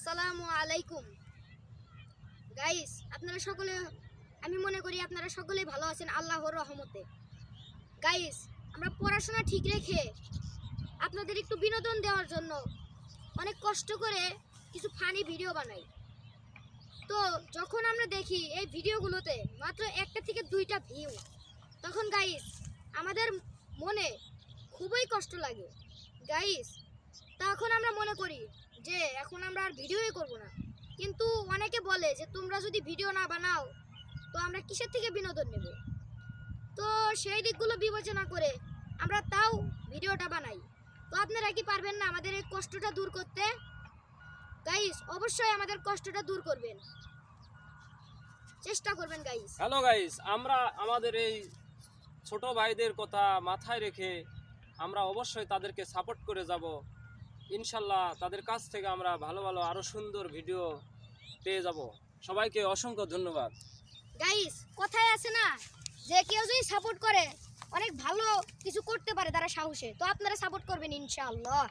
আসসালামু আলাইকুম গাইস, আপনারা সকলে, আমি মনে করি আপনারা সকলেই ভালো আছেন আল্লাহর রহমতে। গাইস, আমরা পড়াশোনা ঠিক রেখে আপনাদের একটু বিনোদন দেওয়ার জন্য অনেক কষ্ট করে কিছু ফানি ভিডিও বানাই। তো যখন আমরা দেখি এই ভিডিওগুলোতে মাত্র একটা থেকে দুইটা ভিউ, তখন গাইস আমাদের মনে খুবই কষ্ট লাগে। গাইস, তখন আমরা মনে করি যে এখন আমরা আর ভিডিওই করব না। কিন্তু অনেকে বলে যে তোমরা যদি ভিডিও না বানাও তো আমরা কিসের থেকে বিনোদন নেব। তো সেই দিকগুলো বিবেচনা করে আমরা তাও ভিডিওটা বানাই। তো আপনারা কি পারবেন না আমাদের এই কষ্টটা দূর করতে? গাইস, অবশ্যই আমাদের কষ্টটা দূর করবেন, চেষ্টা করবেন গাইস। হ্যালো গাইস, আমরা আমাদের এই ছোট ভাইদের কথা মাথায় রেখে আমরা অবশ্যই তাদেরকে সাপোর্ট করে যাব। ইনশাল্লাহ তাদের কাছ থেকে আমরা ভালো ভালো আরও সুন্দর ভিডিও পেয়ে যাব। সবাইকে অসংখ্য ধন্যবাদ। গাইস, কথায় আছে না যে কেউ যদি সাপোর্ট করে অনেক ভালো কিছু করতে পারে তারা সাহসে। তো আপনারা সাপোর্ট করবেন ইনশাআল্লাহ।